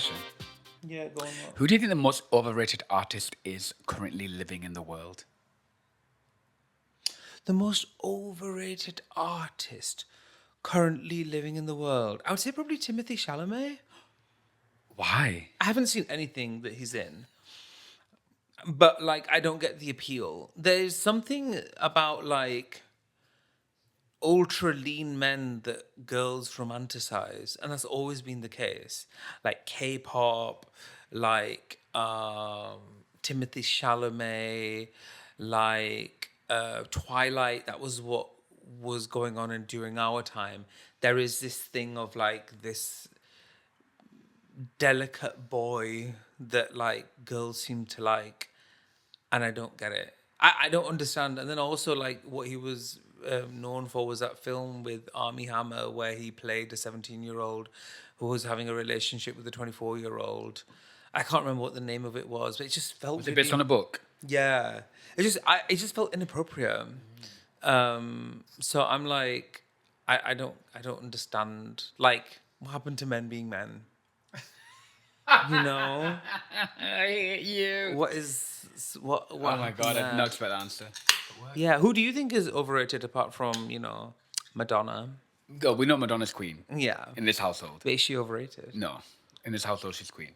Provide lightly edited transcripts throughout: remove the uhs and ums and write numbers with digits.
question. Yeah, go on. Who do you think the most overrated artist is currently living in the world? The most overrated artist currently living in the world. I would say probably Timothy Chalamet. Why? I haven't seen anything that he's in. But like I don't get the appeal. There's something about like ultra lean men that girls romanticize, and that's always been the case. Like K-pop, like Timothy Chalamet, like Twilight. That was what was going on in during our time. There is this thing of like this delicate boy that like girls seem to like, and I don't get it. I don't understand. And then also like what he was known for was that film with Armie Hammer where he played a 17-year-old who was having a relationship with a 24-year-old. I can't remember what the name of it was, but it just felt Was it based on a book? Yeah. It just felt inappropriate. So I'm like, I don't understand like what happened to men being men. You know? I hate you. What is what Oh my god, I did happened not expect that answer. there? Yeah, who do you think is overrated apart from, Madonna? Go, we know Madonna's queen Yeah. in this household. But is she overrated? No, in this household, she's queen.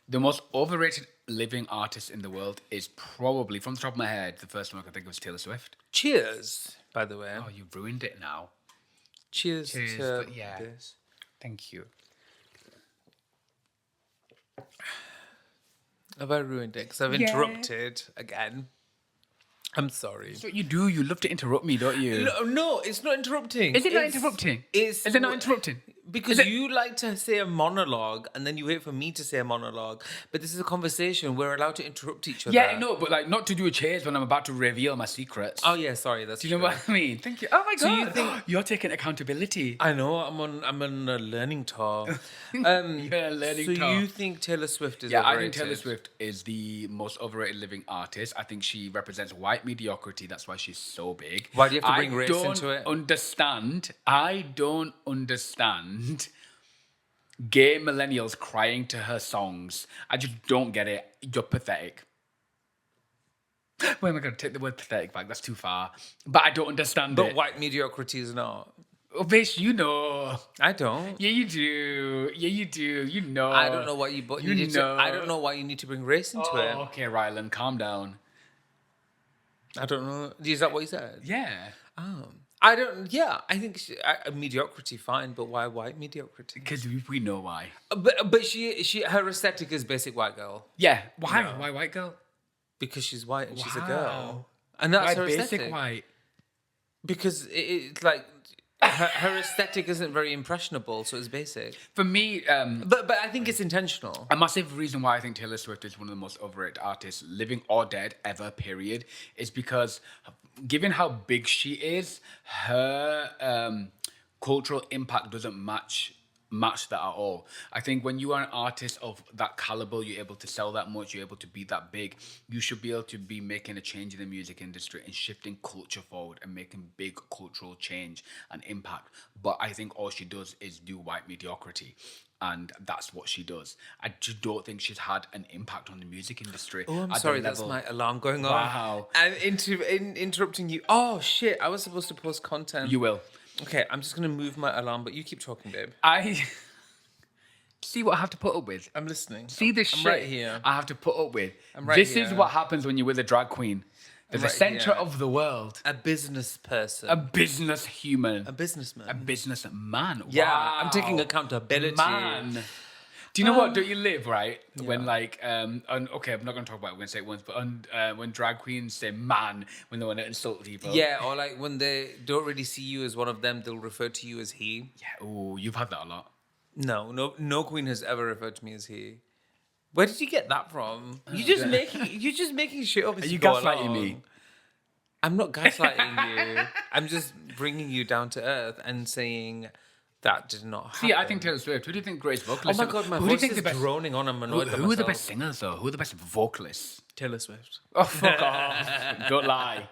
The most overrated living artist in the world is probably, from the top of my head, the first one I could think of was Taylor Swift. Cheers, by the way. Oh, you've ruined it now. Cheers Cheers, to but yeah. this. Thank you. Have I ruined it? Because I've interrupted again. I'm sorry. That's what you do. You love to interrupt me, don't you? No, it's not interrupting. Is it not interrupting? Is it not interrupting? Because you like to say a monologue and then you wait for me to say a monologue. But this is a conversation. We're allowed to interrupt each other. Yeah, no, but like not to do a cheers when I'm about to reveal my secrets. Oh yeah, sorry. That's Do you know what I mean? Thank you. Oh my god. So you think you're taking accountability? I know. I'm on a learning tour. You're a learning so tour. you think Taylor Swift is Yeah, overrated? I think Taylor Swift is the most overrated living artist. I think she represents white mediocrity. That's why she's so big. Why do you have to bring race into it? I don't understand gay millennials crying to her songs. I just don't get it. You're pathetic. Where am I going to take the word pathetic back? That's too far. But I don't understand But it. white mediocrity is not. Oh, bitch, you know. I don't. Yeah, you do. Yeah, you do. You know. I don't know why you. But You know. I don't know why you need to bring race into it. Okay, Rylan, calm down. I don't know. Is that what you said? Yeah. I don't. Yeah, I think mediocrity fine, but why white mediocrity? Because we know why. But her aesthetic is basic white girl Yeah. Why? No. Why white girl? because she's white and she's a Wow. girl, and that's Why her basic aesthetic. white? Because it's like her aesthetic isn't very impressionable, so it's basic. For me, But I think it's intentional. a massive reason why I think Taylor Swift is one of the most overrated artists, living or dead, ever, period, is because given how big she is, her cultural impact doesn't match that at all. I think when you are an artist of that caliber, you're able to sell that much, you're able to be that big, you should be able to be making a change in the music industry and shifting culture forward and making big cultural change and impact. But I think all she does is do white mediocrity. And that's what she does. I just don't think she's had an impact on the music industry. Oh, I'm at the sorry, that's level- my alarm going on. Wow. I'm interrupting you. Oh, shit, I was supposed to post content. You will. Okay, I'm just going to move my alarm, but you keep talking, babe. I see what I have to put up with. I'm listening. See this I'm shit right here. I have to put up with. right This is here. what happens when you're with a drag queen. They're the right center here. of the world. A business person. A business human. A businessman. A businessman. Yeah, Wow. I'm taking accountability. Man. Do you know what? Don't you live, right? When like, okay, I'm not going to talk about it, we're going to say it once, but when drag queens say man, when they want to insult people. Yeah, or like when they don't really see you as one of them, they'll refer to you as he. Yeah, ooh, you've had that a lot. No queen has ever referred to me as he. Where did you get that from? You're just making shit up as Are you you go gaslighting along. me? I'm not gaslighting you. I'm just bringing you down to earth and saying that did not happen. See, I think Taylor Swift. Who do you think greatest vocalist? Oh my god, my who do you voice think is the best? droning on. I'm annoyed by Who are the myself. best singers though? Who are the best vocalists? Taylor Swift. Oh fuck off! Don't lie.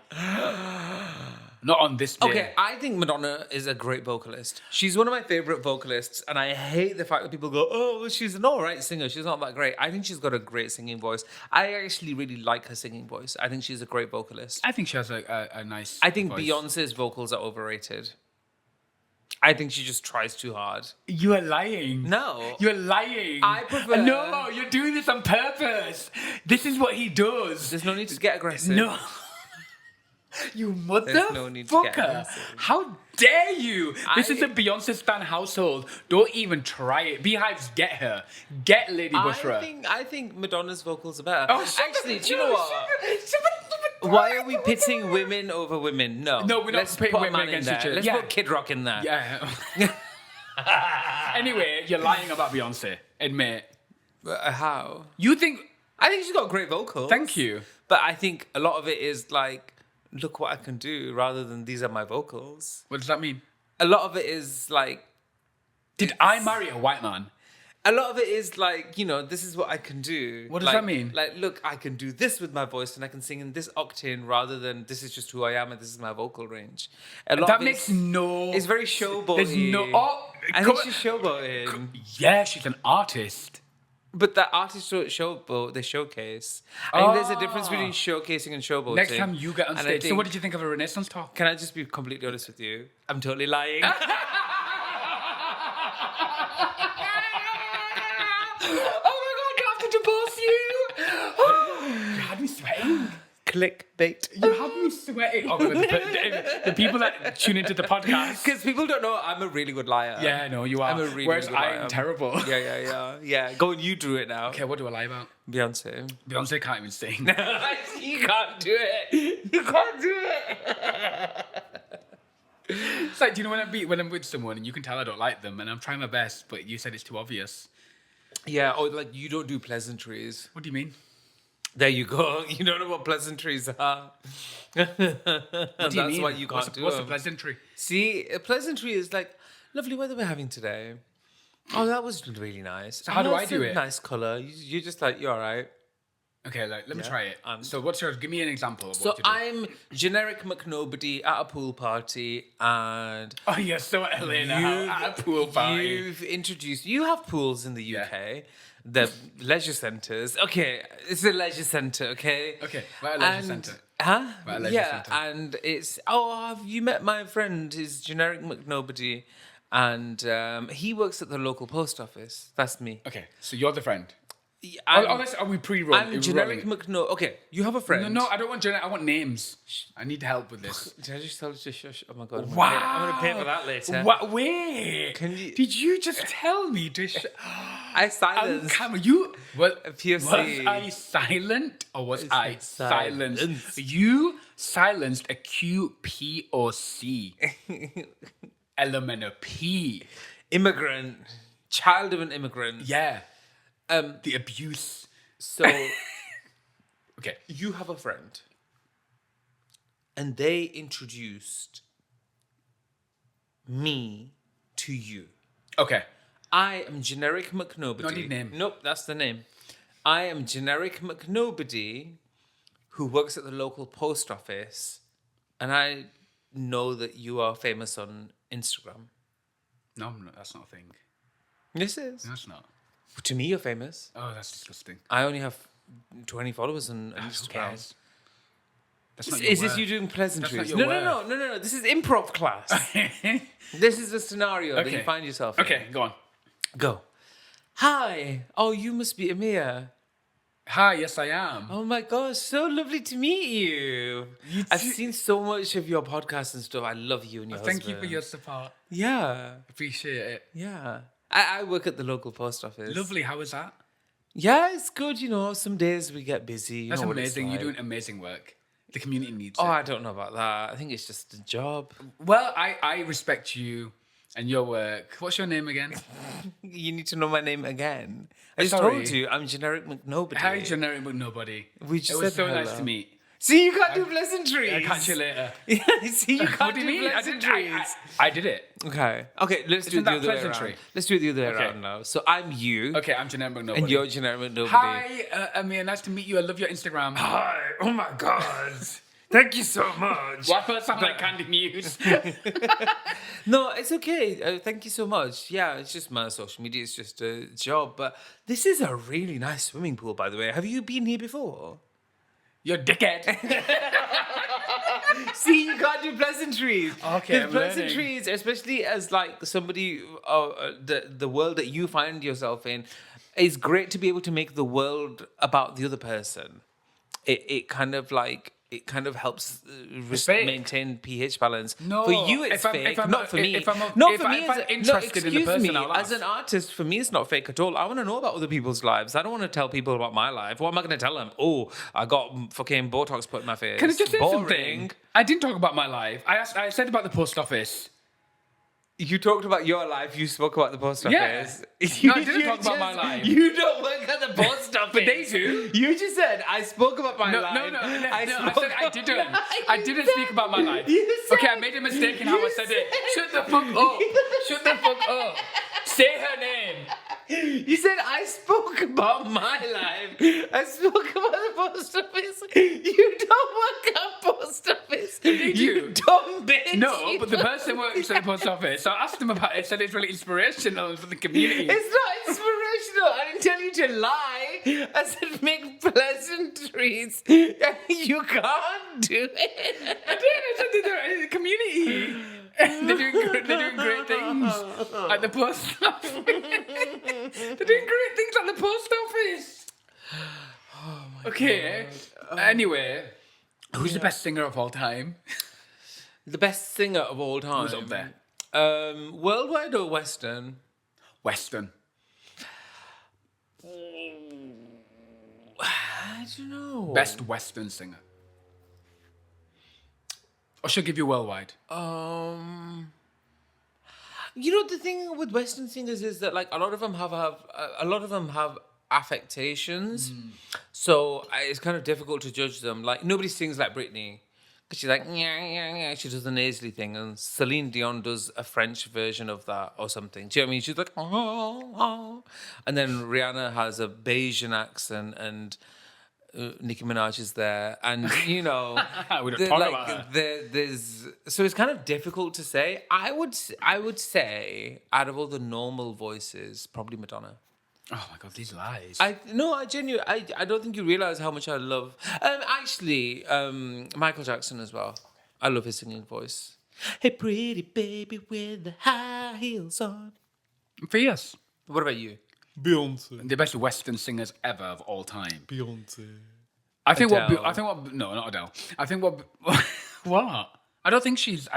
Not on this day. Okay, I think Madonna is a great vocalist. She's one of my favorite vocalists, and I hate the fact that people go, "Oh, well, she's an alright singer. She's not that great." I think she's got a great singing voice. I actually really like her singing voice. I think she's a great vocalist. I think she has a nice I think voice. Beyonce's vocals are overrated. I think she just tries too hard. You are lying. No. You're lying. I prefer- No, you're doing this on purpose. This is what he does. There's no need to get aggressive. No. You There's no need to get motherfucker. aggressive. How dare you? This is I- a Beyonce stan household. Don't even try it. Beehives, get her. Get Lady Bushra. I think Madonna's vocals are better. Oh, shut Actually, the- do you know no, what? shut the- Why are we pitting women over women? No. No, we're not Let's pitting put a women man in against there. each other. Let's Yeah. put Kid Rock in there. Yeah. Anyway, you're lying about Beyonce. Admit. How? You think... I think she's got great vocals. Thank you. But I think a lot of it is like, look what I can do, rather than these are my vocals. What does that mean? A lot of it is like, Did I marry a white man? a lot of it is like, you know, this is what I can do. What does Like- that mean? Like, look, I can do this with my voice and I can sing in this octane, rather than this is just who I am and this is my vocal range. A lot That of makes it's, no... it's very showboaty. There's no... Oh, I come think on. she's showboating. Yeah, she's an artist. But the artists don't showboat, they showcase. I think there's a difference between showcasing and showboating. Next time you get on And I stage. So think- what did you think of a Renaissance talk? Can I just be completely honest with you? I'm totally lying. Oh my god, I have to divorce you! You had me sweating. Clickbait. You had me sweating. Oh my god, the people that tune into the podcast. Because people don't know I'm a really good liar. Yeah, no, you are. I'm a really Whereas good I'm liar. terrible. Yeah. Go on, you do it now. Okay, what do I lie about? Beyonce. Beyonce can't even sing. You can't do it. You can't do it. It's like, do you know when I'm with someone and you can tell I don't like them and I'm trying my best, but you said it's too obvious. Yeah, or like you don't do pleasantries. What do you mean? There you go. You don't know what pleasantries are. What do you That's mean? why you can't what's, do What's a them. pleasantry? See, a pleasantry is like, lovely weather we're having today. Oh, that was really nice. So how do I that's do a it? Nice colour. You're just like, you're all right. Okay, let me Yeah, try it. and- So what's yours? Give me an example of So what to do. I'm generic McNobody at a pool party, and Oh, you're so LA now. At a pool party. you've introduced. You have pools in the UK, the leisure centres. Okay, it's a leisure centre. Okay. Okay, what a leisure And- centre? Huh? What a leisure Yeah, centre? and it's have you met my friend? His generic McNobody, and he works at the local post office. That's me. Okay, so you're the friend. I'm, Are we pre-rolling? I'm generic McNo. Okay, you have a friend. No, I don't want generic. I want names. I need help with this. Did I just tell you to shush? Oh my god! I'm Wow. gonna pay for that later. What? Wait. Can you- Did you just tell me to? I On silenced. camera, you. What? POC. Was I silent or was I silenced? Silence. You silenced a QPOC element of P. Immigrant, child of an immigrant. Yeah. Um. The abuse. So Okay. you have a friend, and they introduced me to you. Okay. I am generic McNobody. No need name. Nope, that's the name. I am generic McNobody, who works at the local post office, and I know that you are famous on Instagram. No, I'm not, that's not a thing. This is. That's not. To me, you're famous. Oh, that's disgusting. I only have 20 followers on Who Instagram. cares? That's Is, not your is this word. you doing pleasantries? your No. This is improv class. This is the scenario that you Okay. find yourself in. Okay, go on. Go. Hi. Oh, you must be Amir. Hi, yes, I am. Oh my gosh, so lovely to meet you. I've seen so much of your podcast and stuff. I love you and your Thank you husband. for your support. Yeah, Appreciate it. yeah. I work at the local post office. Lovely. How was that? Yeah, it's good. You know, some days we get busy. You That's know what it's amazing. like. You're doing amazing work. The community needs Oh, it. I don't know about that. I think it's just a job. Well, I respect you and your work. What's your name again? You need to know my name again. I just Sorry. told you I'm generic McNobody. Hi, generic but nobody. We just It was said so nice hello. to meet. See, you can't do pleasantries. I'll catch you later. Yeah, see, you can't What do do you mean? I did, pleasantries. I did it. Okay, let's do Isn't it the that other way pleasantry? around. Let's do it the other way Okay. around now. So I'm you, Okay, I'm generic but nobody. and you're generic McNobody. Hi, Amir. Nice to meet you. I love your Instagram. Hi. Oh my God. Thank you so much. Why do I sound like Candy Muse? No, it's okay. Thank you so much. Yeah, it's just my social media. It's just a job. But this is a really nice swimming pool, by the way. Have you been here before? You're a dickhead. See, you can't do pleasantries. Okay, Because I'm pleasantries, especially as like somebody, the world that you find yourself in, is great to be able to make the world about the other person. It kind of helps fake. maintain pH balance. No, For you it's if I'm- fake, if I'm- not for me. if I'm- Not if for I- me. if I'm interested in the excuse person, me. I'll laugh. As an artist, for me it's not fake at all. I want to know about other people's lives. I don't want to tell people about my life. What am I going to tell them? Oh, I got fucking Botox put in my face. Can I just say Boring. something? I didn't talk about my life. I said about the post office. You talked about your life. You spoke about the post Yeah. office. No, I didn't talk about my life. You don't work at the post office. But they do. You just said I spoke about my No, life. no, no, no, I spoke said I didn't. about- I didn't speak about my life. You said- Okay, I made a mistake in how I you said it. said- Shut the fuck up. Shut the fuck up. Say her name. You said I spoke about my life. I spoke about the post office. You don't work at post office. Did You you? dumb bitch. No, but the person works at the post office. So I asked him about it. Said it's really inspirational for the community. It's not inspirational. I didn't tell you to lie. I said make pleasantries. You can't do it. I did. I said they're in the community. They're doing great things at the post office. They're doing great things at the post office. Oh Okay. Anyway, who's the best singer of all time? The best singer of all time. Who's up there? Worldwide or Western? Western. I don't know. Best Western singer. Or should I give you worldwide? You know the thing with Western singers is that like a lot of them have affectations, so it's kind of difficult to judge them. Like nobody sings like Britney because she's like yeah. She does the nasally thing, and Celine Dion does a French version of that or something. Do you know what I mean? She's like and then Rihanna has a Bayesian accent and. Nicki Minaj is there, and you know, We don't talk about her. there's so it's kind of difficult to say. I would say out of all the normal voices, probably Madonna. Oh my god, these lies. I don't think you realize how much I love. Michael Jackson as well. I love his singing voice. Hey, pretty baby with the high heels on. Fierce. What about you? Beyonce. The best Western singers ever of all time. Beyonce. Adele. No, not Adele. I think what what? I don't think she's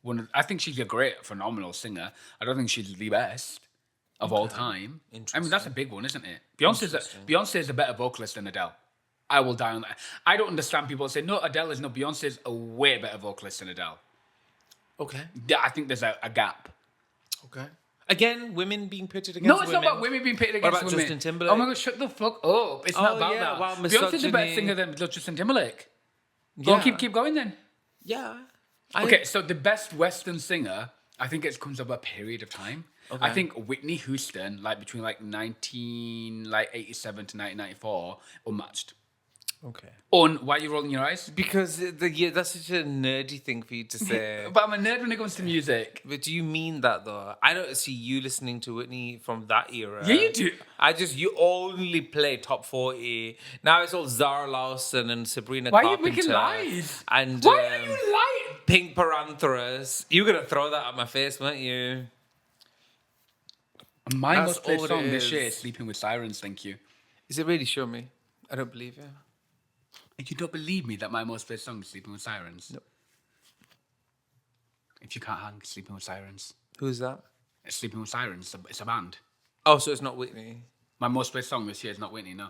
one of, I think she's a great, phenomenal singer. I don't think she's the best of all time. I mean, that's a big one, isn't it? Beyonce is a better vocalist than Adele. I will die on that. I don't understand people say, no, Adele is no, Beyonce is a way better vocalist than Adele. Okay. Yeah, I think there's a gap. Okay. Again, women being pitted against No, women. it's not about women being pitted against about women. Justin Timberlake? Oh my god, shut the fuck up. It's not about yeah, that. wow, Beyonce's a better misogyny. singer than Justin Timberlake. Go on, keep going then. Yeah. Okay, so the best Western singer, I think it comes over a period of time. Okay. I think Whitney Houston, like between 1987 to 1994, unmatched. Okay. Why are you rolling your eyes? Because that's such a nerdy thing for you to say. But I'm a nerd when it comes to music. But do you mean that though? I don't see you listening to Whitney from that era. Yeah, you do. You only play top 40. Now it's all Zara Lawson and Sabrina Why are you Carpenter. making lies? And Why are you lying? Pink Paranthras. You were gonna throw that at my face, weren't you? My That's most played all it song this is. year is Sleeping with Sirens, thank you. Is it really? Show me. I don't believe you. You don't believe me that my most played song is Sleeping with Sirens? No. If you can't hang Sleeping with Sirens. Who's that? It's Sleeping with Sirens, it's a band. Oh, so it's not Whitney. My most played song this year is not Whitney, no.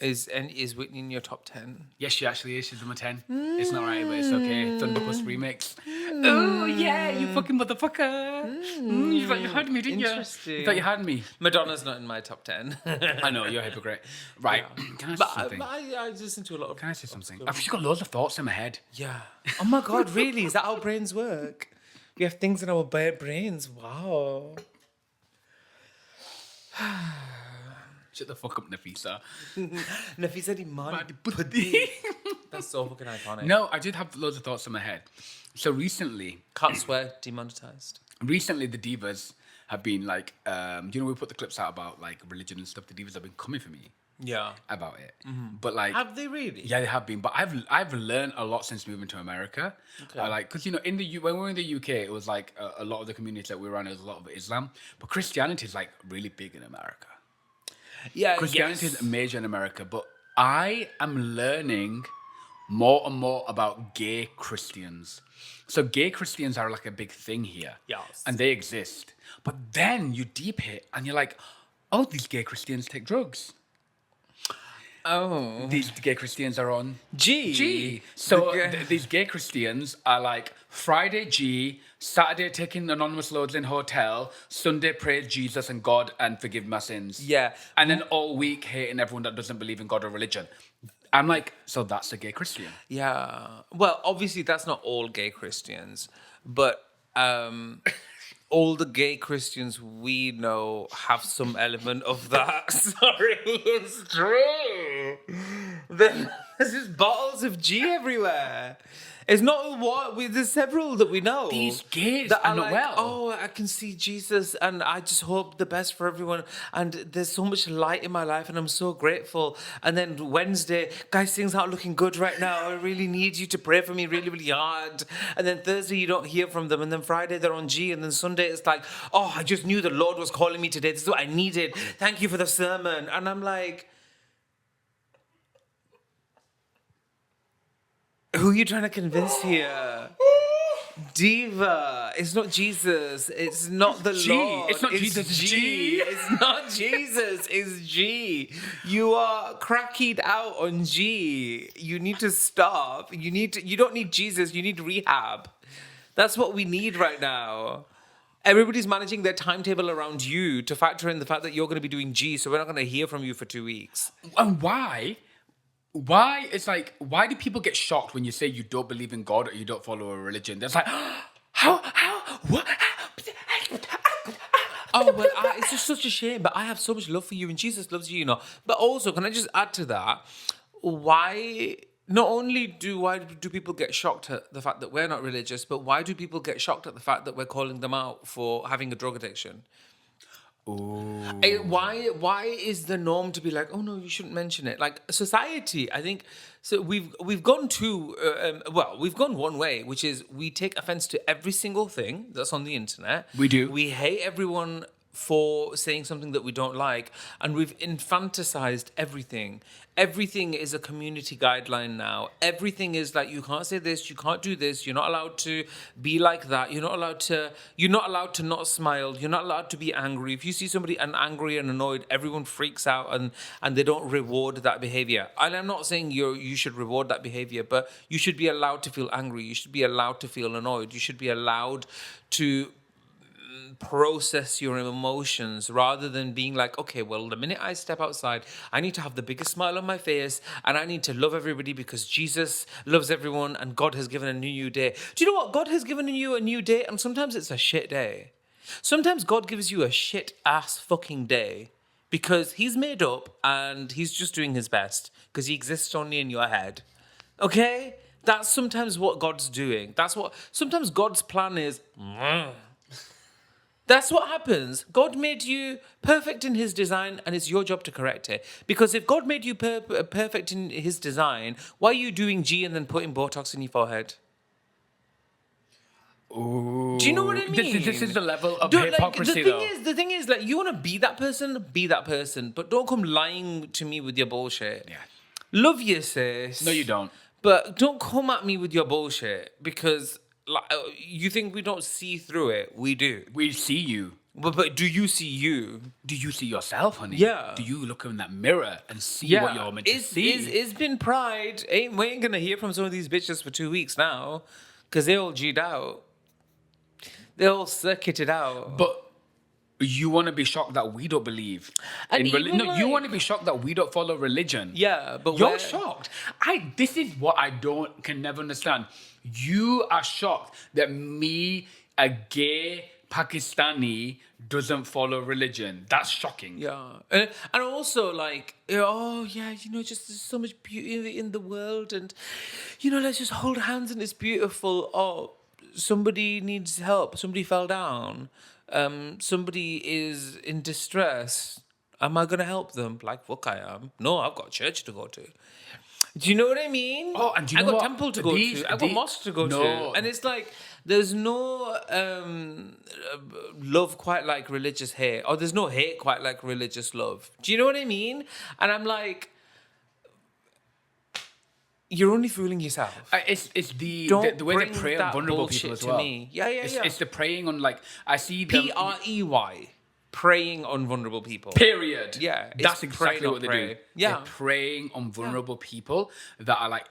Is Whitney in your top 10? Yes, she actually is. She's number 10. It's not right, but it's okay. Thunderpuss remix. Oh, yeah, you fucking motherfucker. You thought you had me, didn't you? Interesting. You thought you had me. Madonna's not in my top 10. I know, you're a hypocrite. Right. Can I say something? I listen to a lot of... Can I say something? I've just got loads of thoughts in my head. Yeah. Oh my God, really? Is that how brains work? We have things in our brains. Wow. Shut the fuck up, Nafisa. Nafisa di man. That's so fucking iconic. No, I did have loads of thoughts in my head. So Can't swear, demonetized. recently the divas have been like, we put the clips out about like religion and stuff. The divas have been coming for me Yeah. about it. But like, Have they really? yeah, they have been. But I've learned a lot since moving to America. Okay. Like, because in the when we were in the UK, it was like a lot of the communities that we were around, it was a lot of Islam. But Christianity is like really big in America. Yeah, Christianity is major in America. But I am learning more and more about gay Christians. So gay Christians are like a big thing here. Yes. And they exist. But then you deep it and you're like, oh, these gay Christians take drugs. Oh. These gay Christians are on G. G. So The ga- these gay Christians are like Friday G, Saturday taking anonymous loads in hotel, Sunday praise Jesus and God and forgive my sins. Yeah. And then all week hating everyone that doesn't believe in God or religion. I'm like, so that's a gay Christian. Yeah. Well, obviously that's not all gay Christians, but all the gay Christians we know have some element of that. Sorry, it's true. There's just bottles of G everywhere. It's not what there's several that we know. These gays that are are not like, well. oh, I can see Jesus, and I just hope the best for everyone. And there's so much light in my life, and I'm so grateful. And then Wednesday, guys, things aren't looking good right now. I really need you to pray for me really, really hard. And then Thursday, you don't hear from them. And then Friday, they're on G. And then Sunday, it's like, oh, I just knew the Lord was calling me today. This is what I needed. Thank you for the sermon. And I'm like, who are you trying to convince here? Diva. It's not Jesus. It's not the G. Lord. It's not Jesus, it's G. It's not Jesus. It's G. You are cracking out on G. You need to stop. You don't need Jesus. You need rehab. That's what we need right now. Everybody's managing their timetable around you to factor in the fact that you're going to be doing G, so we're not going to hear from you for 2 weeks. And why? Why? It's like, why do people get shocked when you say you don't believe in God or you don't follow a religion? That's like, what? Oh, well, it's just such a shame, but I have so much love for you and Jesus loves you, you know. But also, can I just add to that, why do people get shocked at the fact that we're not religious, but why do people get shocked at the fact that we're calling them out for having a drug addiction? Why is the norm to be like, oh no, you shouldn't mention it? Like society, I think. So we've gone we've gone one way, which is we take offense to every single thing that's on the internet. We do. We hate everyone for saying something that we don't like, and we've infanticized everything. Everything is a community guideline now. Everything is like, you can't say this, you can't do this, you're not allowed to be like that, you're not allowed to not smile, you're not allowed to be angry. If you see somebody angry and annoyed, everyone freaks out and they don't reward that behavior. And I'm not saying you should reward that behavior, but you should be allowed to feel angry, you should be allowed to feel annoyed, you should be allowed to process your emotions rather than being like, okay, well, the minute I step outside, I need to have the biggest smile on my face and I need to love everybody because Jesus loves everyone and God has given a new day. Do you know what? God has given you a new day, and sometimes it's a shit day. Sometimes God gives you a shit ass fucking day because he's made up and he's just doing his best because he exists only in your head. Okay? That's sometimes what God's doing. Sometimes God's plan is... That's what happens. God made you perfect in his design and it's your job to correct it. Because if God made you perfect in his design, why are you doing G and then putting Botox in your forehead? Ooh. Do you know what I mean? This is the level of hypocrisy, the thing is, like, you want to be that person, but don't come lying to me with your bullshit. Yeah. Love you, sis. No, you don't. But don't come at me with your bullshit because... Like, you think we don't see through it? We do. We see you. But do you see you? Do you see yourself, honey? Yeah. Do you look in that mirror and see what you're meant to see? It's been pride. We ain't gonna hear from some of these bitches for 2 weeks now, because they all G'd out. They all circuited out. But you want to be shocked that we don't believe And in religion. even No, you like- want to be shocked that we don't follow religion. Yeah, but You're we're- shocked. This is what I can never understand. You are shocked that me, a gay Pakistani doesn't follow religion. That's shocking. Yeah, and also like, oh yeah, just there's so much beauty in the world, and let's just hold hands and it's beautiful. Oh, somebody needs help. Somebody fell down. Somebody is in distress. Am I gonna help them? Like, fuck, I am. No, I've got church to go to. Do you know what I mean? Oh, and do you I know got what? temple to go to. I got mosque to go to. And it's like there's no love quite like religious hate, or there's no hate quite like religious love. Do you know what I mean? And I'm like, you're only fooling yourself. It's the Don't the way they bring prey on that vulnerable people bullshit as to well. me. Yeah. It's the preying on, like, I see them. PREY, preying on vulnerable people. Period. Yeah, it's That's prey, exactly not what they prey. do. Yeah. They're preying on vulnerable people that are like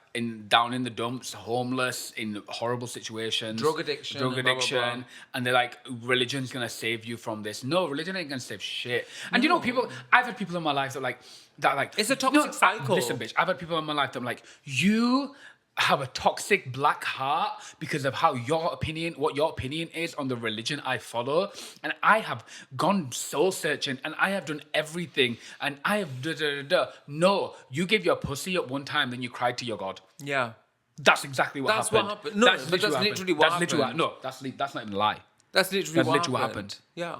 down in the dumps, homeless, in horrible situations, Drug addiction, drug and blah, blah, addiction, blah. and they're like, religion's gonna save you from this. No, religion ain't gonna save shit. And people, I've had people in my life that like It's a toxic cycle. Listen, bitch, I've had people in my life that I'm like, you have a toxic black heart because of what your opinion is on the religion I follow. And I have gone soul searching and I have done everything and I have No, you gave your pussy up one time, then you cried to your God. Yeah. That's exactly what That's happened. what happened. No, but that's literally what happened. No, that's not even a lie. That's literally what happened. Yeah.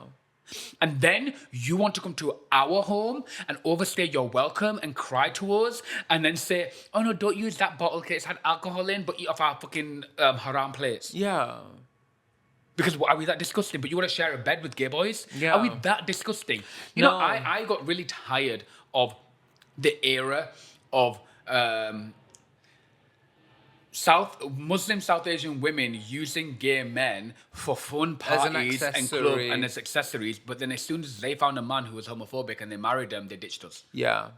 And then you want to come to our home and overstay your welcome and cry to us and then say, oh no, don't use that bottle because it's had alcohol in, but eat off our fucking haram plates. Yeah. Because are we that disgusting? But you want to share a bed with gay boys? Yeah. Are we that disgusting? You know, I got really tired of the era of Muslim South Asian women using gay men for fun parties and club and as accessories, but then as soon as they found a man who was homophobic and they married them, they ditched us. Yeah.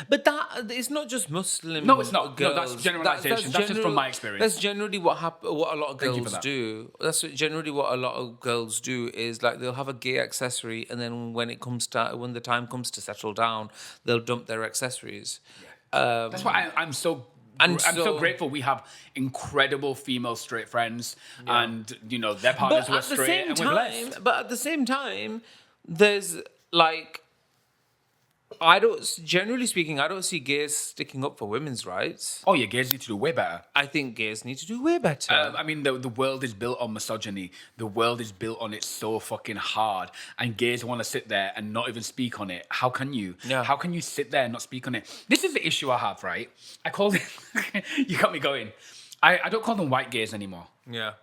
But it's not just Muslim. No, it's not. Girls. No, that's generalization. That's just from my experience. That's generally what a lot of girls do. That's generally what a lot of girls do is like they'll have a gay accessory, and then when the time comes to settle down, they'll dump their accessories. Yeah. That's why I'm so grateful we have incredible female straight friends, and their partners who are straight, and we're blessed. But at the same time, there's like, generally speaking, I don't see gays sticking up for women's rights. Oh yeah, gays need to do way better. I think gays need to do way better. I mean, the world is built on misogyny. The world is built on it so fucking hard. And gays want to sit there and not even speak on it. How can you? Yeah. How can you sit there and not speak on it? This is the issue I have, right? I call it... You got me going. I don't call them white gays anymore. Yeah.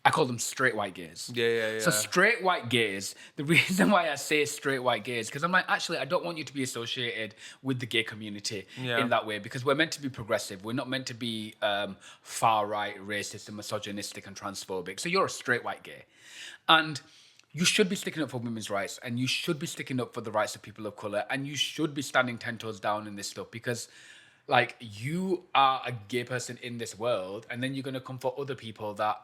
I call them straight white gays. Yeah. So straight white gays, the reason why I say straight white gays, because I'm like, actually, I don't want you to be associated with the gay community in that way, because we're meant to be progressive. We're not meant to be far-right, racist, and misogynistic and transphobic. So you're a straight white gay. And you should be sticking up for women's rights, and you should be sticking up for the rights of people of colour, and you should be standing 10 toes down in this stuff, because like, you are a gay person in this world, and then you're going to come for other people that...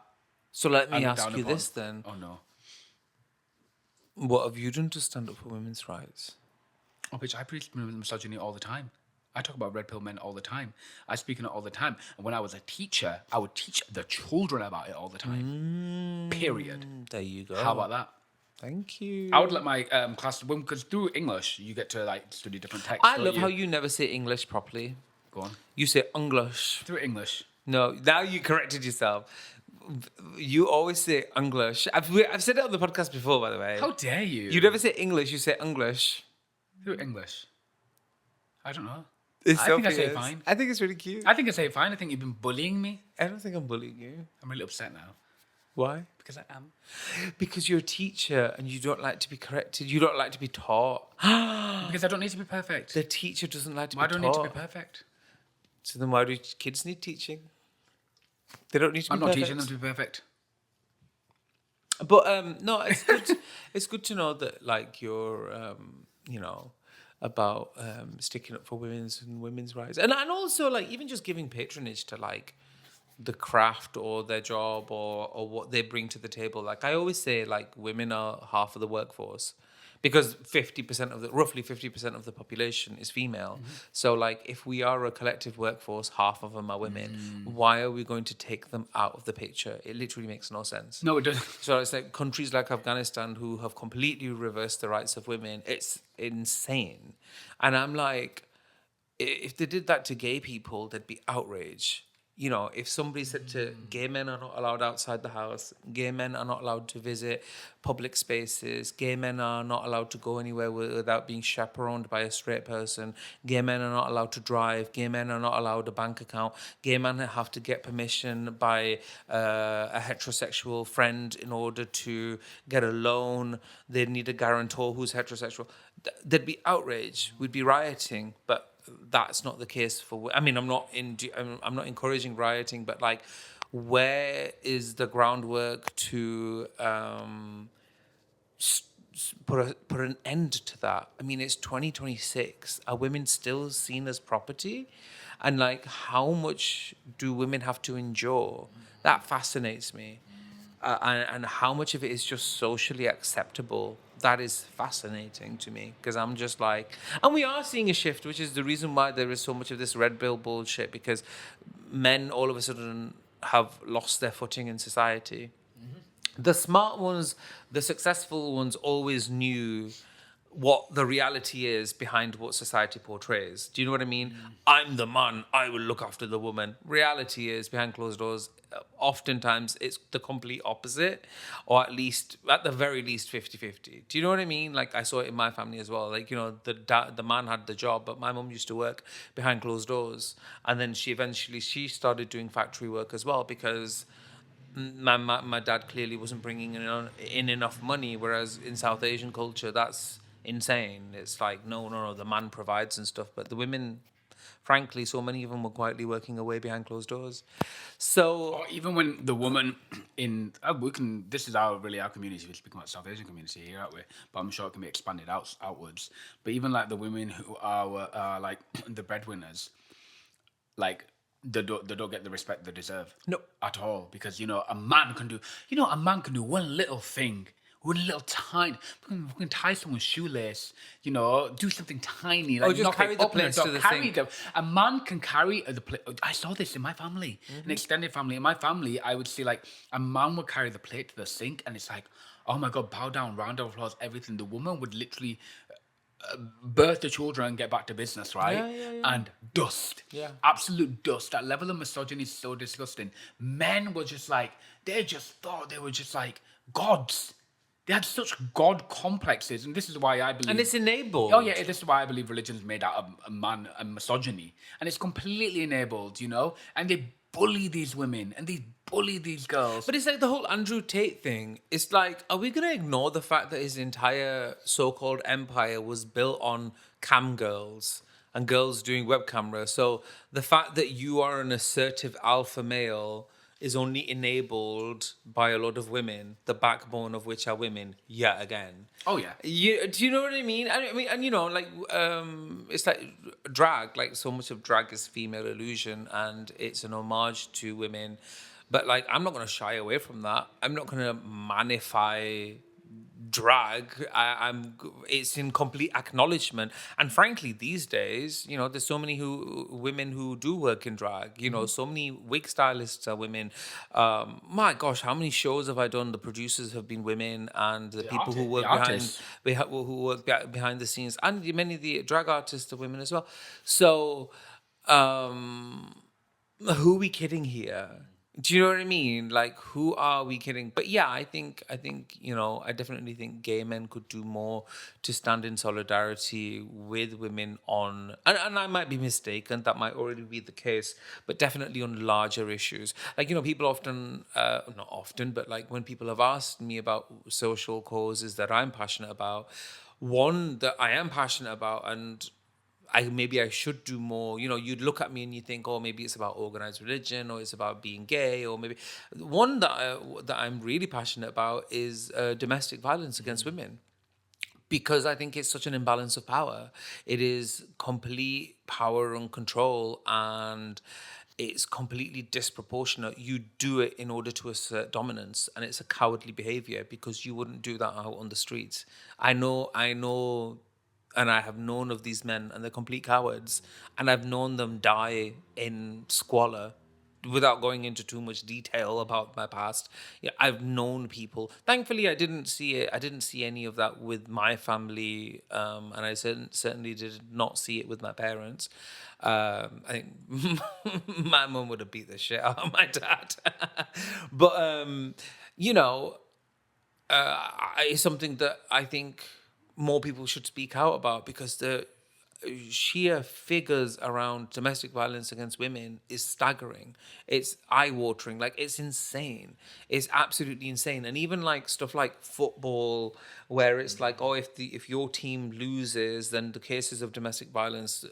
So let me ask you this then. Oh no. What have you done to stand up for women's rights? Oh, bitch, I preach misogyny all the time. I talk about red pill men all the time. I speak on it all the time. And when I was a teacher, I would teach the children about it all the time. Period. There you go. How about that? Thank you. I would let my class, because through English, you get to like study different texts. I love how you never say English properly. Go on. You say English. Through English. No, now you corrected yourself. You always say English. I've said it on the podcast before, by the way. How dare you? You never say English, you say English. Through English. I don't know. It's I so think I say fierce. fine. I think it's really cute. I think I say fine. I think you've been bullying me. I don't think I'm bullying you. I'm really upset now. Why? Because I am. Because you're a teacher and you don't like to be corrected. You don't like to be taught. Because I don't need to be perfect. The teacher doesn't like to I be don't taught. need to be perfect. So then why do kids need teaching? They don't need to be I'm not perfect. teaching them to be perfect. But no, it's good. It's good to know that like you're, about sticking up for women's rights, and also like even just giving patronage to like the craft or their job or what they bring to the table. Like I always say, like women are half of the workforce, because 50% of the roughly 50% of the population is female. So like if we are a collective workforce, half of them are women. Why are we going to take them out of the picture? It literally makes no sense. No, it doesn't. So it's like countries like Afghanistan who have completely reversed the rights of women. It's insane. And I'm like, if they did that to gay people, there'd be outrage. You know, if somebody said to gay men are not allowed outside the house, gay men are not allowed to visit public spaces, gay men are not allowed to go anywhere without being chaperoned by a straight person, gay men are not allowed to drive, gay men are not allowed a bank account, gay men have to get permission by a heterosexual friend in order to get a loan, they need a guarantor who's heterosexual, there'd be outrage, we'd be rioting, but that's not the case for. I mean, I'm not encouraging rioting, but like, where is the groundwork to put an end to that? I mean, it's 2026. Are women still seen as property? And like, how much do women have to endure? That fascinates me. And how much of it is just socially acceptable, that is fascinating to me, because I'm just like, and we are seeing a shift, which is the reason why there is so much of this red pill bullshit, because men all of a sudden have lost their footing in society. The smart ones, the successful ones, always knew what the reality is behind what society portrays. Do you know what I mean? I'm the man, I will look after the woman. Reality is, behind closed doors, oftentimes it's the complete opposite, or at the very least, 50-50. Do you know what I mean? Like, I saw it in my family as well. Like, you know, the man had the job, but my mum used to work behind closed doors. And then she started doing factory work as well, because my dad clearly wasn't bringing in enough money, whereas in South Asian culture, that's insane. It's like, no, the man provides and stuff, but the women, frankly, so many of them were quietly working away behind closed doors. So, Or even when the woman in we can, this is our community. We're speaking about South Asian community here, aren't we? But I'm sure it can be expanded outwards. But even like the women who are like the breadwinners, like they don't get the respect they deserve. no. At all, because a man can do one little thing, one little tiny, fucking tie someone's shoelace, do something tiny, Oh, like just knock carry it, the open a plates door, to the carry sink. them. A man can carry the plate. I saw this in my family, an extended family. In my family, I would see like a man would carry the plate to the sink, and it's like, oh my god, bow down, round of applause, everything. The woman would literally birth the children and get back to business, right? Yeah. And dust. Yeah. Absolute dust. That level of misogyny is so disgusting. Men were just like, they just thought they were just like gods. They had such god complexes, and this is why I believe. And it's enabled. Oh yeah, this is why I believe religion's made out of a man and misogyny, and it's completely enabled. And they bully these women and they bully these girls. But it's like the whole Andrew Tate thing. It's like, are we going to ignore the fact that his entire so-called empire was built on cam girls and girls doing web camera? So the fact that you are an assertive alpha male is only enabled by a lot of women, the backbone of which are women, yet again. Oh yeah. Do you know what I mean? I mean, and like, it's like drag. Like, so much of drag is female illusion, and it's an homage to women. But like, I'm not going to shy away from that. I'm not going to magnify drag. It's in complete acknowledgement. And frankly, these days, there's so many women who do work in drag. So many wig stylists are women. My gosh, how many shows have I done? The producers have been women, and the people who work artists. behind the scenes, and many of the drag artists are women as well. So, who are we kidding here? Do you know what I mean? Like, who are we kidding? But yeah, I think, I definitely think gay men could do more to stand in solidarity with women and I might be mistaken, that might already be the case, but definitely on larger issues. Like, people often, not often, but like when people have asked me about social causes that I'm passionate about, one that I am passionate about, and maybe I should do more. You'd look at me and you think, oh, maybe it's about organized religion, or it's about being gay, or maybe one that I'm really passionate about is domestic violence against women, because I think it's such an imbalance of power. It is complete power and control, and it's completely disproportionate. You do it in order to assert dominance, and it's a cowardly behavior because you wouldn't do that out on the streets. I know, and I have known of these men, and they're complete cowards, and I've known them die in squalor. Without going into too much detail about my past, yeah, I've known people. Thankfully, I didn't see it. I didn't see any of that with my family, and I certainly did not see it with my parents. I think my mum would have beat the shit out of my dad, but you know, it's something that I think more people should speak out about because the sheer figures around domestic violence against women is staggering. It's eye-watering. Like, it's insane. It's absolutely insane. And even like stuff like football, where it's like, oh, if your team loses, then the cases of domestic violence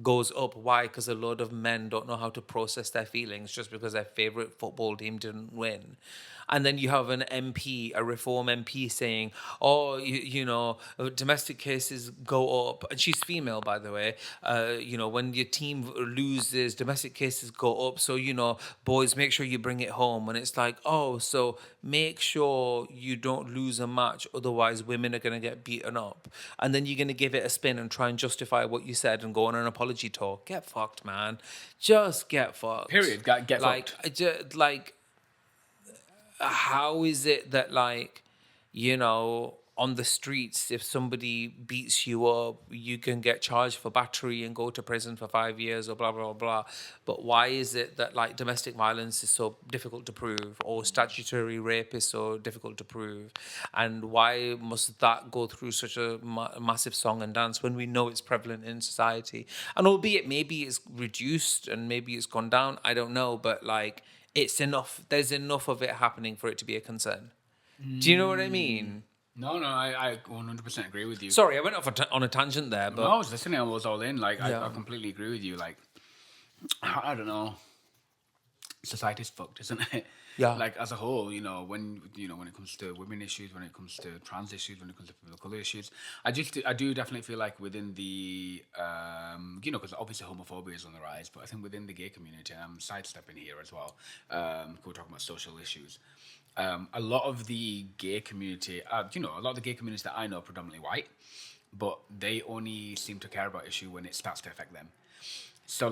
goes up. Why? Because a lot of men don't know how to process their feelings just because their favorite football team didn't win. And then you have an MP, a Reform MP, saying, "Oh, domestic cases go up." And she's female, by the way. When your team loses, domestic cases go up. So boys, make sure you bring it home. And it's like, oh, so make sure you don't lose a match, otherwise women are gonna get beaten up. And then you're gonna give it a spin and try and justify what you said and go on an apology tour. Get fucked, man. Just get fucked. Period. Get like, fucked. How is it that on the streets, if somebody beats you up, you can get charged for battery and go to prison for 5 years or blah blah blah? But why is it that domestic violence is so difficult to prove, or statutory rape is so difficult to prove, and why must that go through such a massive song and dance when we know it's prevalent in society? And albeit maybe it's reduced and maybe it's gone down, I don't know, but it's enough. There's enough of it happening for it to be a concern. Do you know what I mean? No, I 100% agree with you. Sorry, I went off on a tangent there, No, but I was listening. I was all in. Yeah. I completely agree with you. I don't know. Society's fucked, isn't it? Yeah. As a whole, when it comes to women issues, when it comes to trans issues, when it comes to people of color issues, I do definitely feel like within the because obviously homophobia is on the rise, but I think within the gay community, and I'm sidestepping here as well, we're talking about social issues. A lot of the gay community, a lot of the gay communities that I know are predominantly white, but they only seem to care about issue when it starts to affect them. So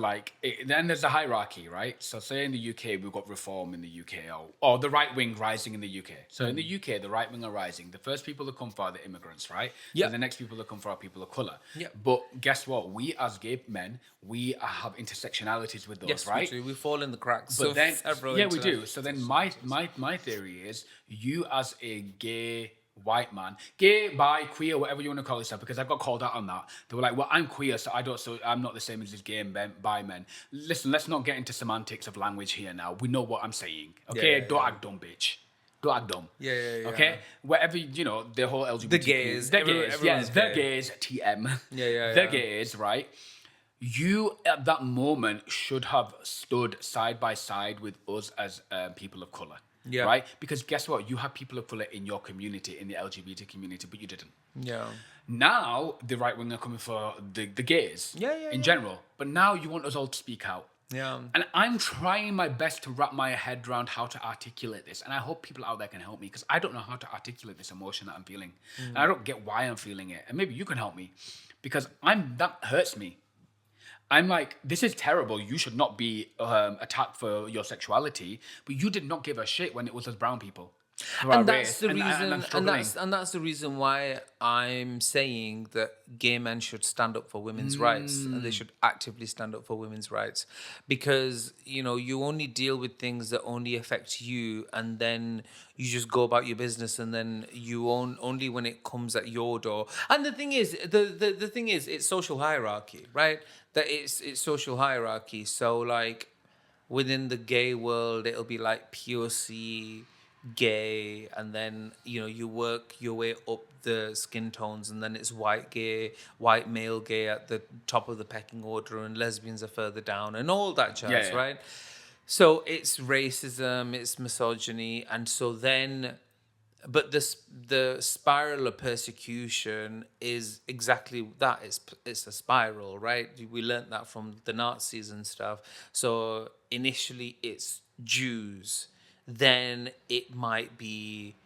then there's the hierarchy, right? So say in the UK, we've got reform in the UK, or the right wing rising in the UK. So in the UK, the right wing are rising. The first people that come for are the immigrants, right? Yeah. So the next people that come for are people of color. Yeah. But guess what? We as gay men, we have intersectionalities with those, yes, right? we do. We fall in the cracks. But of then, several yeah, we do. internet- So then my theory is you as a gay white man, gay, bi, queer, whatever you want to call yourself, because I got called out on that. They were like, well, I'm queer, so I'm not the same as these gay and bi men. Listen, let's not get into semantics of language here now. We know what I'm saying. Okay? Yeah, Don't act dumb, bitch. Don't act dumb. Yeah. Okay? Whatever, the whole LGBT. The gays. The gays. Everyone's The gay. gays, TM. Yeah. The gays, right? You at that moment should have stood side by side with us as people of color. Yeah. Right? Because guess what? You have people of color in your community, in the LGBT community, but you didn't. Yeah. Now the right wing are coming for the gays in general. But now you want us all to speak out. Yeah. And I'm trying my best to wrap my head around how to articulate this. And I hope people out there can help me, because I don't know how to articulate this emotion that I'm feeling. And I don't get why I'm feeling it. And maybe you can help me, because that hurts me. I'm like, this is terrible. You should not be attacked for your sexuality, but you did not give a shit when it was us brown people. And that's the reason, I'm struggling. and that's the reason why I'm saying that gay men should stand up for women's rights, and they should actively stand up for women's rights, because you only deal with things that only affect you, and then you just go about your business, and then you only when it comes at your door. And the thing is, the thing is, it's social hierarchy, right? That it's social hierarchy. So within the gay world, it'll be like POC, gay, and then you work your way up the skin tones, and then it's white male gay at the top of the pecking order, and lesbians are further down, and all that jazz, Yeah. right? So it's racism, it's misogyny, and so then the spiral of persecution is exactly that. It's a spiral, right? We learned that from the Nazis and stuff. So initially it's Jews, then it might be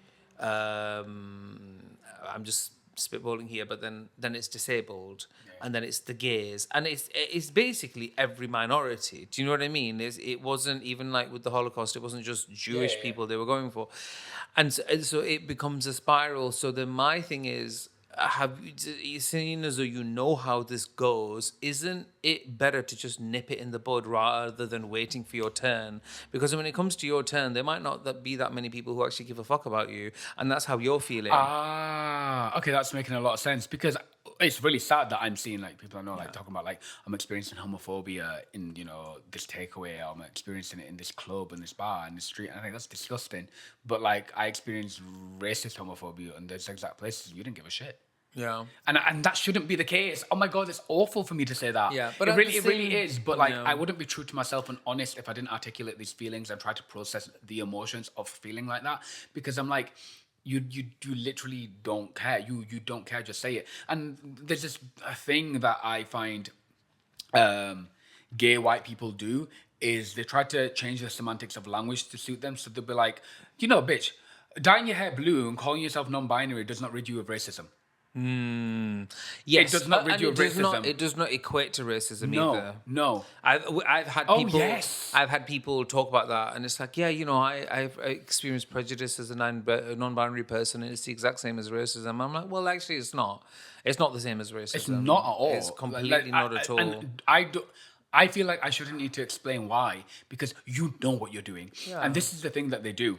I'm just spitballing here, but then it's disabled, and then it's the gays, and it's basically every minority. Do you know what I mean? It wasn't even like with the Holocaust. It wasn't just Jewish people they were going for, and so it becomes a spiral. So then my thing is, have you seen as though you know how this goes? Isn't it better to just nip it in the bud rather than waiting for your turn? Because when it comes to your turn, there might not be that many people who actually give a fuck about you, and that's how you're feeling. Okay, that's making a lot of sense because it's really sad that I'm seeing like people I know like talking about like I'm experiencing homophobia in this takeaway, or I'm experiencing it in this club and this bar and this street. And I think that's disgusting. But like I experienced racist homophobia in those exact places. You didn't give a shit. Yeah. And that shouldn't be the case. Oh my god, it's awful for me to say that. Yeah, but it at really the it really same- is. But like yeah. I wouldn't be true to myself and honest if I didn't articulate these feelings and try to process the emotions of feeling like that. Because I'm like, you literally don't care. You don't care, just say it. And there's this thing that I find gay white people do is they try to change the semantics of language to suit them. So they'll be like, bitch, dyeing your hair blue and calling yourself non-binary does not rid you of racism. Yes, It does not rid and you of racism. It does not equate to racism No, either. no. I've had Oh, people. yes. I've had people talk about that, and it's like, yeah, I've experienced prejudice as a non-binary person, and it's the exact same as racism. I'm like, well, actually, it's not. It's not the same as racism. It's not at all. It's completely not at all. And I feel like I shouldn't need to explain why, because you know what you're doing. Yeah. And this is the thing that they do.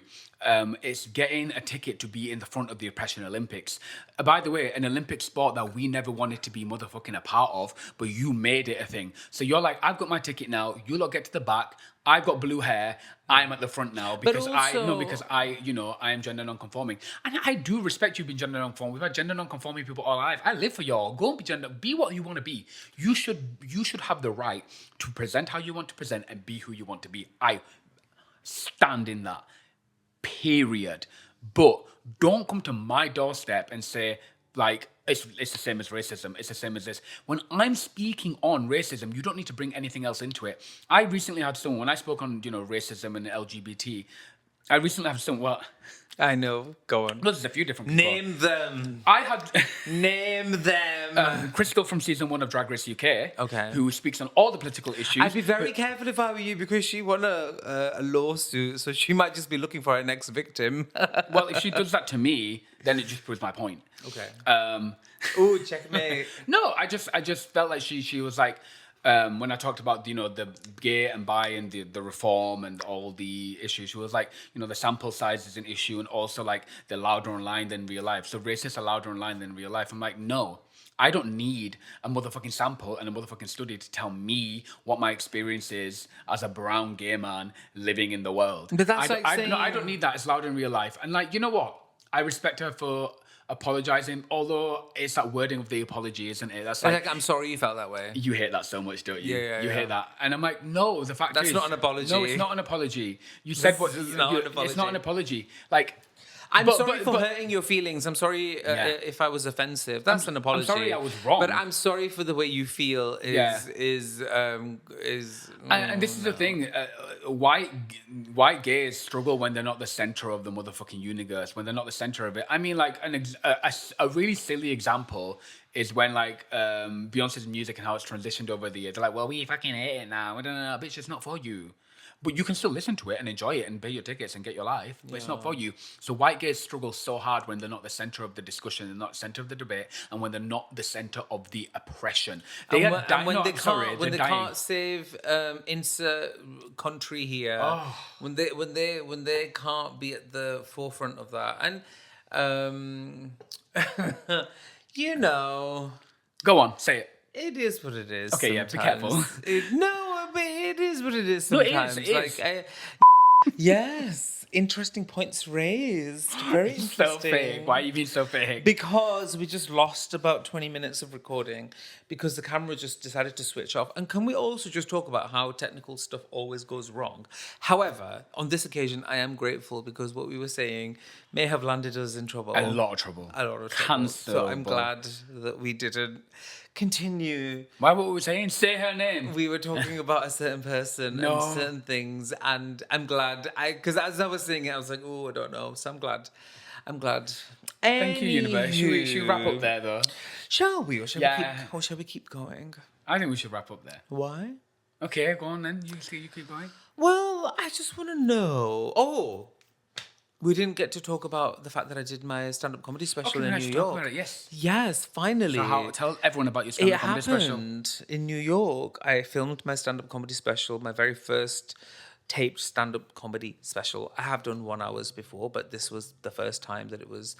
It's getting a ticket to be in the front of the Oppression Olympics. By the way, an Olympic sport that we never wanted to be motherfucking a part of, but you made it a thing. So you're like, I've got my ticket now. You lot get to the back. I've got blue hair. I'm at the front now because I am gender non-conforming, and I do respect you being gender non-conforming. We've had gender non-conforming people all our life. I live for y'all. Go and be what you want to be. You should have the right to present how you want to present and be who you want to be. I stand in that. Period. But don't come to my doorstep and say like it's the same as racism. It's the same as this. When I'm speaking on racism, you don't need to bring anything else into it. I recently had someone when I spoke on racism and LGBT. I recently had someone. Well, I know. Go on. there's a few different people. Name them. I had Name them. Crystal from season 1 of Drag Race UK. Okay. Who speaks on all the political issues. I'd be very careful if I were you, because she won a lawsuit, so she might just be looking for her next victim. Well, if she does that to me, then it just proves my point. Okay. Um, Ooh, checkmate. No, I just felt like she was like when I talked about the gay and bi and the reform and all the issues, she was like the sample size is an issue, and also like they're louder online than real life. So racists are louder online than real life. I'm like, no. I don't need a motherfucking sample and a motherfucking study to tell me what my experience is as a brown gay man living in the world. But that's I don't need that. It's loud in real life. And like, you know what? I respect her for apologizing, although it's that wording of the apology, isn't it? That's like, I'm sorry you felt that way. you hate that so much, don't you? Yeah, you yeah. hate that. And I'm like, no, the fact That's is... not an apology. No, it's not an apology. You said This what... is not an It's not apology. an apology. Like... I'm but- sorry but- for but- hurting your feelings. I'm sorry if I was offensive. That's an apology. sorry I was wrong. But I'm sorry for the way you feel. Is And this is the thing, white gays struggle when they're not the center of the motherfucking universe, when they're not the center of it. I mean, like, a really silly example is when, like, Beyonce's music and how it's transitioned over the years. They're like, well, we fucking hate it now. No, bitch, it's not for you. But you can still listen to it and enjoy it and pay your tickets and get your life. But it's not for you. So white gays struggle so hard when they're not the center of the discussion, they're not the center of the debate, and when they're not the center of the oppression. They are dying. when No, they I'm sorry, can't, when they're they dying. can't save insert country here, when they can't be at the forefront of that, and Go on, say it. it is what it is. Okay, yeah, be sometimes. careful. No, but it is what it is. No, it Sometimes, is, it is. yes. Interesting points raised. Very interesting. So fake. Why are you being so fake? Because we just lost about 20 minutes of recording because the camera just decided to switch off. And can we also just talk about how technical stuff always goes wrong? However, on this occasion, I am grateful because what we were saying may have landed us in trouble. A lot of trouble. A lot of trouble. So I'm Cancelable. glad that we didn't continue. Why were we saying? Say her name. We were talking about a certain person and certain things, and I'm glad. Because as I was saying it, I was like, oh, I don't know. So I'm glad. I'm glad. Thank you, universe. Should we wrap up there, though? Shall we? Or Yeah. shall we keep going? I think we should wrap up there. Why? Okay, go on then. You keep going. Well, I just want to know. Oh, we didn't get to talk about the fact that I did my stand-up comedy special in New Talk York. about it, yes. Yes, finally. So tell everyone about your It stand-up comedy special. happened in New York. I filmed my stand-up comedy special, my very first taped stand-up comedy special. I have done 1 hours before, but this was the first time that it was,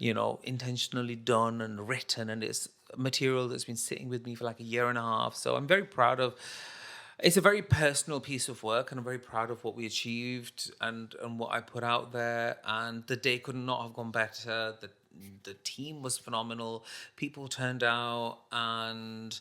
intentionally done and written, and it's material that's been sitting with me for like a year and a half. So I'm very proud of. It's a very personal piece of work, and I'm very proud of what we achieved and what I put out there. And the day could not have gone better. The team was phenomenal. People turned out, and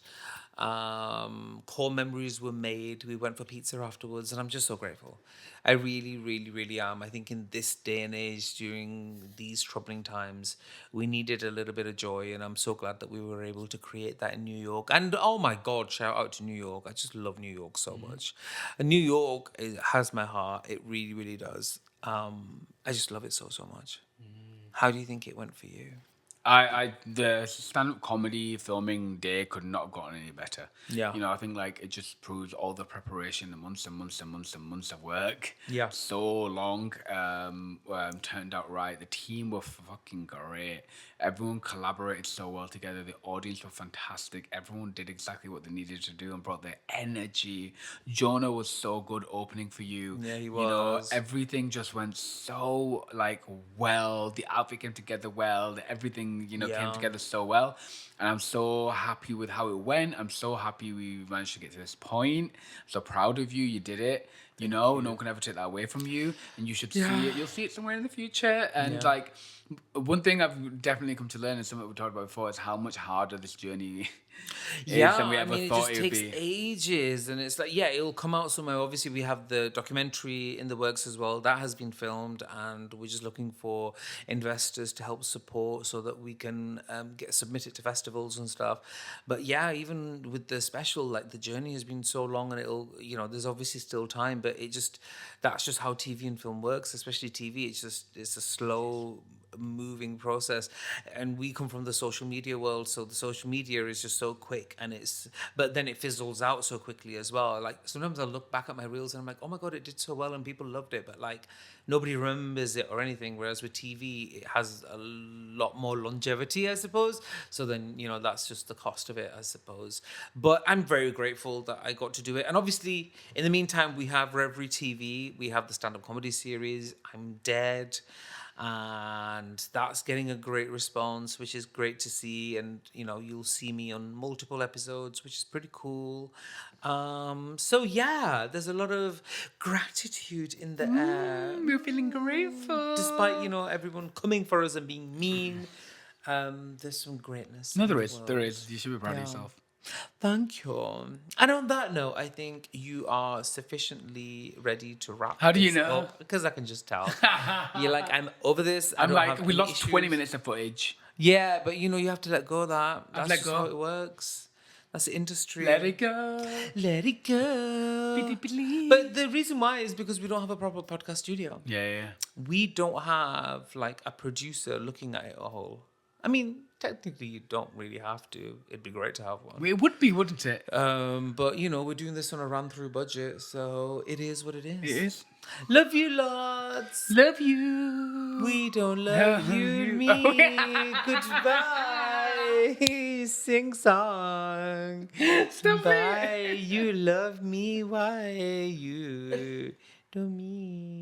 core memories were made. We went for pizza afterwards, and I'm just so grateful. I really, really, really am. I think in this day and age, during these troubling times, we needed a little bit of joy, and I'm so glad that we were able to create that in New York. And oh my God, shout out to New York. I just love New York so much. And New York has my heart. It really, really does. I just love it so, so much. How do you think it went for you? The stand-up comedy filming day could not have gotten any better. Yeah. I think it just proves all the preparation, the months and months and months and months of work. Yeah. So long turned out right. The team were fucking great. Everyone collaborated so well together. The audience were fantastic. Everyone did exactly what they needed to do and brought their energy. Jonah was so good opening for you. Yeah, he was. Everything just went so well. The outfit came together well. Everything came together so well, and I'm so happy with how it went. I'm so happy we managed to get to this point. I'm so proud of you. You did it. No one can ever take that away from you, and you should see it. You'll see it somewhere in the future. And one thing I've definitely come to learn, and something we talked about before, is how much harder this journey is than we ever thought it would be. It just takes ages, and it's it'll come out somewhere. Obviously, we have the documentary in the works as well. That has been filmed, and we're just looking for investors to help support so that we can get submitted to festivals and stuff. But yeah, even with the special, the journey has been so long, and it'll, there's obviously still time, but that's just how TV and film works, especially TV. It's a slow moving process, and we come from the social media world, so the social media is just so quick, but then it fizzles out so quickly as well. Sometimes I look back at my reels and I'm like, oh my God, it did so well and people loved it, but nobody remembers it or anything, whereas with TV it has a lot more longevity, I suppose. So then that's just the cost of it, I suppose. But I'm very grateful that I got to do it, and obviously in the meantime we have Reverie TV, we have the stand-up comedy series I'm Dead, and that's getting a great response, which is great to see. And you'll see me on multiple episodes, which is pretty cool. So yeah, there's a lot of gratitude in the air. We're feeling grateful, despite everyone coming for us and being mean. There's some greatness. No, there is. You should be proud of yourself. Thank you. And on that note, I think you are sufficiently ready to wrap. How do you know? Because I can just tell. You're like, I'm over this. We lost 20 minutes of footage. Yeah, but you have to let go of that. That's let just go. how it works. That's the industry. Let it go. Let it go. But the reason why is because we don't have a proper podcast studio. Yeah. We don't have a producer looking at it all. I mean, technically, you don't really have to. It'd be great to have one. It would be, wouldn't it? But we're doing this on a run-through budget, so it is what it is. It is. Love you lots. Love you. We don't love you, me. Goodbye. Sing song. Stop Bye. You love me. Why you do me?